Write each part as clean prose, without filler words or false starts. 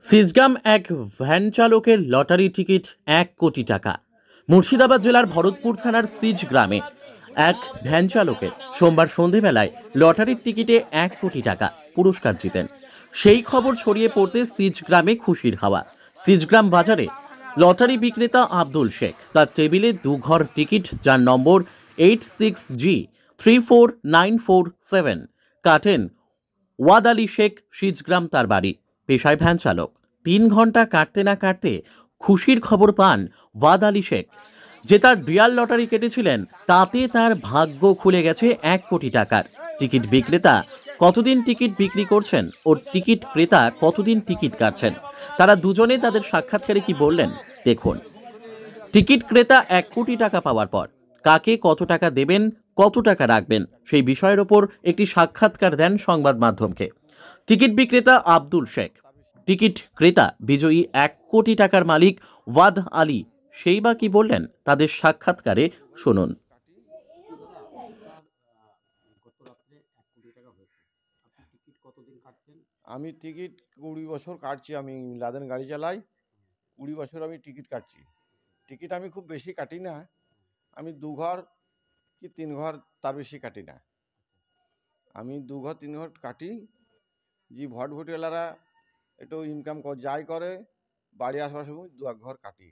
সিজগাম এক ভ্যান চালকের lottery ticket ১ কোটি টাকা। মুর্শিদাবাদ জেলার ভরতপুর থানার সিজ গ্রামে এক ভ্যান চালকের সোমবার সন্ধেবেলায় লটারির টিকিটে ১ কোটি টাকা পুরস্কার জিতেন। সেই খবর ছড়িয়ে পড়তে সিজ গ্রামে খুশির হাওয়া। সিজগ্রাম বাজারে লটারি বিক্রেতা আব্দুল শেখ তার টেবিলে দুঘর টিকিট, যার নম্বর 86G34947, কাটেন ওয়াদ আলী শেখ। সিজগ্রাম তার বাড়ি, পেশায় ভ্যান চালক। ৩ ঘন্টা কাটতে না কাটতে খুশির খবর পান ওয়াদ আলী শেখ, যে তার রিয়াল লটারি কেটেছিলেন, তাতে তার ভাগ্য খুলে গেছে ১ কোটি টাকার। টিকিট বিক্রেতা কতদিন টিকিট বিক্রি করছেন ও টিকিট ক্রেতা কতদিন টিকিট কাটছেন, তারা দুজনে তাদের সাক্ষাৎকারে কি বললেন দেখুন। টিকিট ক্রেতা ১ কোটি টাকা পাওয়ার পর কাকে কত টাকা দেবেন, কত টাকা রাখবেন, সেই বিষয়ের ওপর একটি সাক্ষাৎকার দেন সংবাদ মাধ্যমকে টিকিট বিক্রেতা আব্দুল শেখ। টিকিট ক্রেতা বিজয়ী ১ কোটি টাকার মালিক ওয়াদ আলী, সেই বা কি বললেন তাদের সাক্ষাৎকারে শুনুন। আমি টিকিট 20 বছর কাটছি। আমি লাদেন গাড়ি চালাই, 20 বছর আমি টিকিট কাটছি। টিকিট আমি খুব বেশি কাটি না, আমি 2 ঘর কি 3 ঘর, তার বেশি কাটি না। আমি 2 ঘর 3 ঘর কাটি। যে ভটভটিওয়ালারা একটু ইনকাম যাই করে, বাড়ি আসবার সময় 2-1 ঘর কাটি।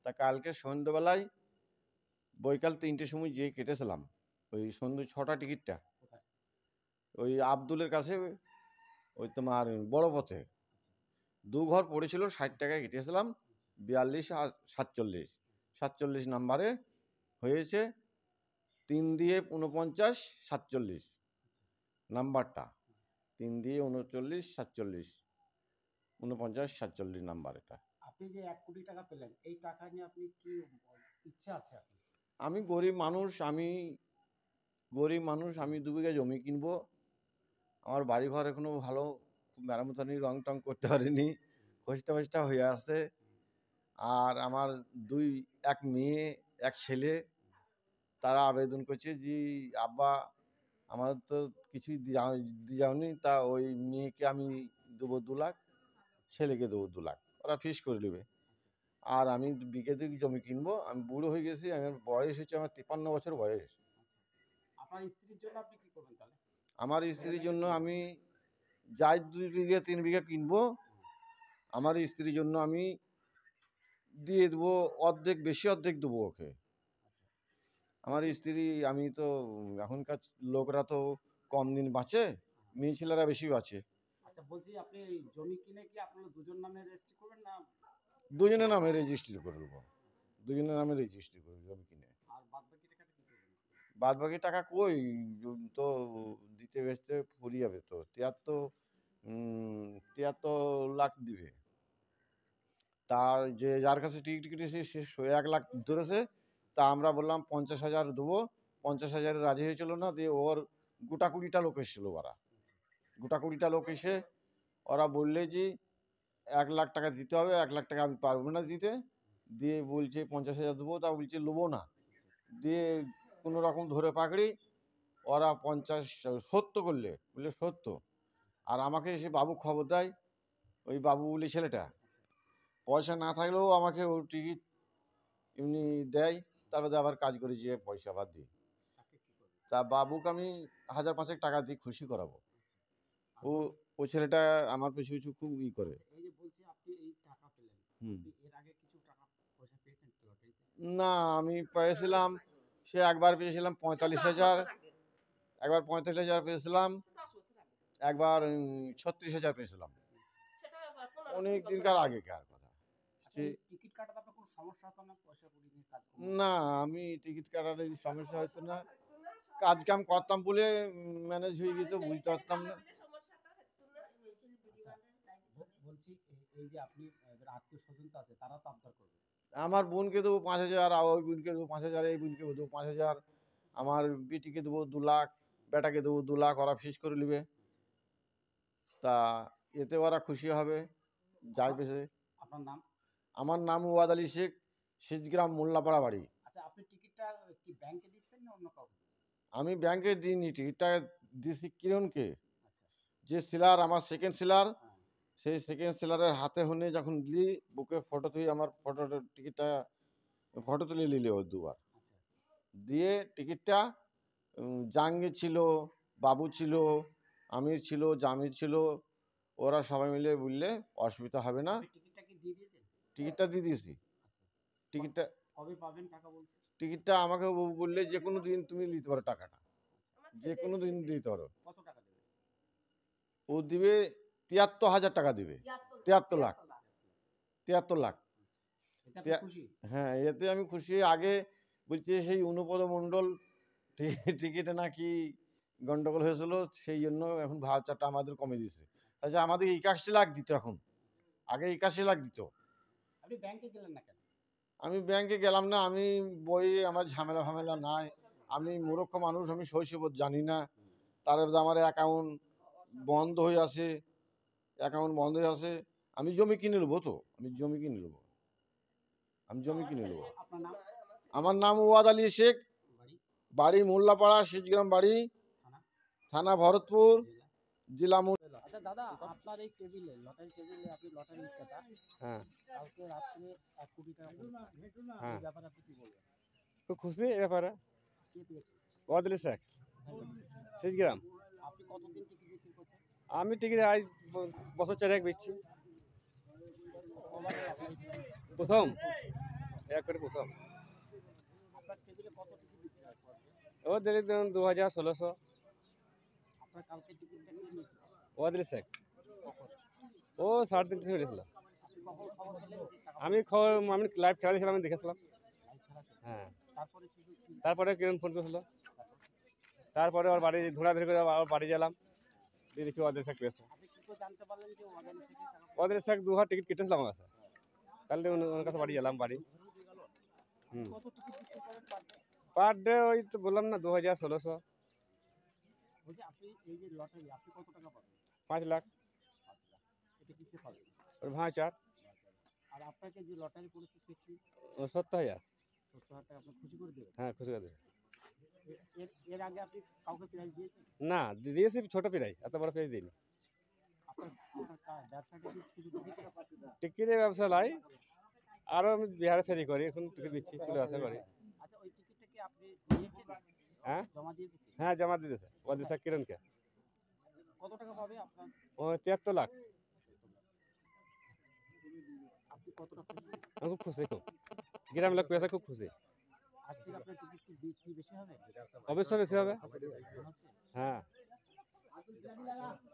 তা কালকে সন্ধ্যেবেলায় বৈকাল 3টের সময় যেয়ে কেটেছিলাম ওই সন্ধ্যে 6টা টিকিটটা, ওই আব্দুলের কাছে, ওই তোমার বড় পথে 2 ঘর পড়েছিল, 60 টাকায় কেটেছিলাম। 42 আর 47 নাম্বারে হয়েছে। 3 দিয়ে 49 47 নাম্বারটা, 3 দিয়ে 39 47 49 47 নাম্বার এটা। আপনি যে 1 কোটি টাকা পেলেন, এই টাকা নিয়ে আপনি কি ইচ্ছা আছে আপনার? আমি গরিব মানুষ, আমি 2 বিঘা জমি কিনবো। আমার বাড়ি ঘর এখনো ভালো মেরামতানি রং টং করতে পারিনি, খসটা হয়ে আছে। আর আমার এক মেয়ে এক ছেলে, তারা আবেদন করছে যে আব্বা আমার তো কিছুই যাওনি, তা ওই মেয়েকে আমি দেবো 2 লাখ, ছেলেকে দেবো 2 লাখ, ওরা ফিস করে নেবে। আর আমি বিঘে 2 জমি কিনবো। আমি বুড়ো হয়ে গেছি, আমার বয়স হচ্ছে, আমার 53 বছর বয়স। আপনার স্ত্রীর জন্য আপনি কি করবেন তাহলে? আমার স্ত্রীর জন্য আমি যাই 2 বিঘা 3 বিঘা কিনবো, আমার স্ত্রীর জন্য আমি দিয়ে দেবো অর্ধেক, বেশি অর্ধেক দেবো ওকে। আমার স্ত্রী, আমি তো এখনকার লোকরা তো কম দিন বাঁচে, মেয়ে ছেলেরা বেশি বাঁচে। আচ্ছা, বলছি আপনি এই জমি কিনে কি আপনারা দুজন নামে রেজিস্ট্রি করবেন না দুজনের নামে রেজিস্ট্রি করে দেবো, দুজনের নামে রেজিস্ট্রি করে জমি কিনে। আর বাদ বাকি টাকাটা কি করবেন? বাদ বাকি টাকা কই, তো দিতে বেচতে ফুরিয়ে যাবে তো। 73 লাখ দিবে। তার যে যার কাছে টিকিট কেটেছে সে 1 লাখ ধরেছে, তা আমরা বললাম 50,000 দেবো। 50,000 রাজি হয়েছিল না, দিয়ে ওর গোটা 20টা লোক এসেছিল। গোটা 20টা লোক এসে ওরা বললে যে 1 লাখ টাকা দিতে হবে, 1 লাখ টাকা আমি পারবো না দিতে। দিয়ে বলছে 50,000 দেবো, তা বলছে নেবো না। দিয়ে কোনো রকম ধরে পাকড়ি ওরা 70 করলে, বললে 70। আর আমাকে এসে বাবু খবর দেয়, ওই বাবু বলে ছেলেটা, পয়সা না থাকলেও আমাকে ওর টিকিট এমনি দেয়, তারপরে আবার কাজ করে যেয়ে পয়সা আবার দিই। তা বাবুকে আমি 1,000-5,000 টাকা দিয়ে খুশি করাবো। ও ছেলেটা আমার পিছু পিছু খুব করে। এই যে বলছি আপনি এই টাকা পেলেন, আপনি এর আগে কিছু টাকা পয়সা পেয়েছেন কি লটারিতে? না, আমি পেয়েছিলাম, সে একবার পেয়েছিলাম 45,000, একবার 45,000 পেয়েছিলাম, একবার 36,000 পেয়েছিলাম। অনেক দিনকার আগেকার কথা। টিকিট কাটাতে আপনার কোনো সমস্যা হতো না? পয়সা কড়ি নিয়ে কাজ না, আমি টিকিট কাটার সমস্যা হতো না, কাজ কাম করতাম বলে ম্যানেজ হয়ে যেত, বুঝতে পারতাম না। বলছি এই যে আপনি আত্মীয় স্বজন তো আছে, তারা তো আবদার করবে। আমার বোনকে দেবো 5,000, আর ওই বোনকে দেবো 5,000, এই বোনকে দেবো 5,000, আমার বেটিকে দেবো 2 লাখ, বেটাকে দেবো 2 লাখ, ওরা ফিস করে নেবে। তা এতে ওরা খুশি হবে, যাই পেছে। আপনার নাম? আমার নাম ওয়াদ আলী শেখ, সিজগ্রাম মোল্লাপাড়া বাড়ি। আচ্ছা, আপনি টিকিটটা কি ব্যাংকে দিচ্ছেন না অন্য কাউকে? আমি ব্যাংকে দিইনি, টিকিটটা দিয়েছি কিরণকে। যে সেলার, আমার সেকেন্ড সেলার, সেই সেকেন্ড সেলারের হাতে হনে যখন দিলি বুকে ফটো তুই আমার ফটোটা টিকিটটা ফটো তুলে নিলি ও দুবার আচ্ছা দিয়ে টিকিটটা জাহাঙ্গীর ছিল, বাবু ছিল, আমির ছিল, জামির ছিল, ওরা সবাই মিলে বললে অসুবিধা হবে না। আপনি টিকিটটা কি দিয়ে দিয়েছেন? টিকিটটা দিয়ে দিয়েছি। আচ্ছা টিকিটটা কবে পাবেন টাকা বলছে? টিকিটটা আমাকে ও বললে যে কোনো দিন তুমি নিতে পারো টাকাটা, যে কোনো দিন দিতে পারো। কত টাকা দেবেন? ও দিবে ৭৩,০০০ টাকা দিবে, ৭৩ লাখ, ৭৩ লাখ। এতে আপনি খুশি? হ্যাঁ, এতে আমি খুশি। আগে বলছে সেই অনুপদ মণ্ডল টিকিটে নাকি গন্ডগোল হয়েছিল, সেই জন্য এখন ভাউচারটা আমাদের কমে দিয়েছে। আচ্ছা, আমাদের ৮১ লাখ দিত এখন, আগে ৮১ লাখ দিত। আপনি ব্যাংকে গেলেন না কেন? আমি ব্যাংকে গেলাম না, আমি বইয়ে আমার ঝামেলা ফামেলা নাই। আমি মূর্খ মানুষ, আমি শৈশবোধ জানি না। তারপরে আমার অ্যাকাউন্ট বন্ধ হয়ে আছে, অ্যাকাউন্ট বন্ধ হয়ে আছে। আমি জমি কিনে নেবো তো, আমি জমি কিনে নেবো, আমি জমি কিনে নেবো। আপনার নাম? আমার নাম ওয়াদ আলী শেখ, বাড়ি? বাড়ি মোল্লাপাড়া, শিজগ্রাম বাড়ি, থানা? থানা ভরতপুর, জেলা? জেলা। আচ্ছা দাদা, আপনার এই টেবিলে লটারি টেবিলে আপনি লটারি বিক্রেতা, হ্যাঁ কালকে রাত্রে 1 কোটি টাকা পড়েছে। হ্যাঁ এই ব্যাপারে আপনি কি বলবেন? খুব খুশি এ ব্যাপারে। কে পেয়েছে? ওয়াদ আলী শেখ, শিজগ্রাম। আপনি কতদিন টিকিট বিক্রি করছেন? আমি টিকিট আজ বছর 4 বেচছি। কবার আপনার এই টিকিট? প্রথম এক করে প্রথম। আপনার টেবিলে কত টিকিট বিক্রি হয় পর ডে? ও দিলি 2000-1600। আপনার কালকে টিকিটটা কে নিয়েছিল? ওয়াদ আলী শেখ কখন? ও 3:30 হয়েছিল। আপনি কখন খবর পেলেন যে টাকা আমি আমি লাইভ খেলা দেখছিলাম, আমি দেখেছিলাম। লাইভ ছাড়া ছিল? হ্যাঁ, তারপরে শুধু তারপরে কিরণ ফোন করেছিল, তারপরে ওর বাড়ি ধরাধরি করে আবার বাড়ি গেলাম, দিয়ে দেখি ওয়াদ আলী শেখ পেয়েছে। আপনি কি করে জানতে পারলেন যে ওয়াদানি শেখের টাকা পেয়েছে? ওয়াদ আলী শেখ 2 হাজার টিকিট কেটেছিল আমার কাছে, তাহলে ওনার কাছে বাড়ি গেলাম বাড়ি। কত টিকিট বিক্রি করেন পার ডে? পার ডে ওই তো বললাম না 2000-1600। বলছি আপনি এই যে লটারি আপনি কত টাকা পাবেন? 5 লাখ 5 লাখ। এটা কিসে পাবেন? ওর ভাঁচার। আর আপনাকে যে লটারি পড়েছে সে কি? 70,000। 70,000 টাকা আপনি খুশি করে দেবেন? হ্যাঁ, খুশি করে দেবে। এর এর আগে আপনি কাউকে প্রাইজ দিয়েছেন? না, দিয়েছি ছোট প্রাইজ, এত বড় প্রাইজ দিইনি। আপনার ব্যবসাটা কি শুধু টিকিটের পাশে? টিকিটের ব্যবসা লাই, আরও আমি বিহারে ফেরি করি, এখন টিকিট দিচ্ছি, চলে আসা করি। আচ্ছা ওই টিকিটটা কি আপনি নিয়েছেন? হ্যাঁ জমা দিয়েছেন কি? হ্যাঁ, জমা দিয়ে দিয়েছে ওয়াদি শেখ কিরণকে। কত টাকা পাবে আপনার? ও 73 লাখ। আপনি কতটা খুশি? আমি খুব খুশি, খুব গ্রামের লোক পেয়েছে, খুব খুশি। আজ থেকে আপনার টিকিট কি বিক্রি বেশি হবে? অবশ্যই বেশি হবে। মনে হচ্ছে? হ্যাঁ,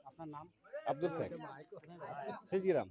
আপনার নাম? আব্দুল শেখ, কোথায় বাড়ি? শিজগ্রাম।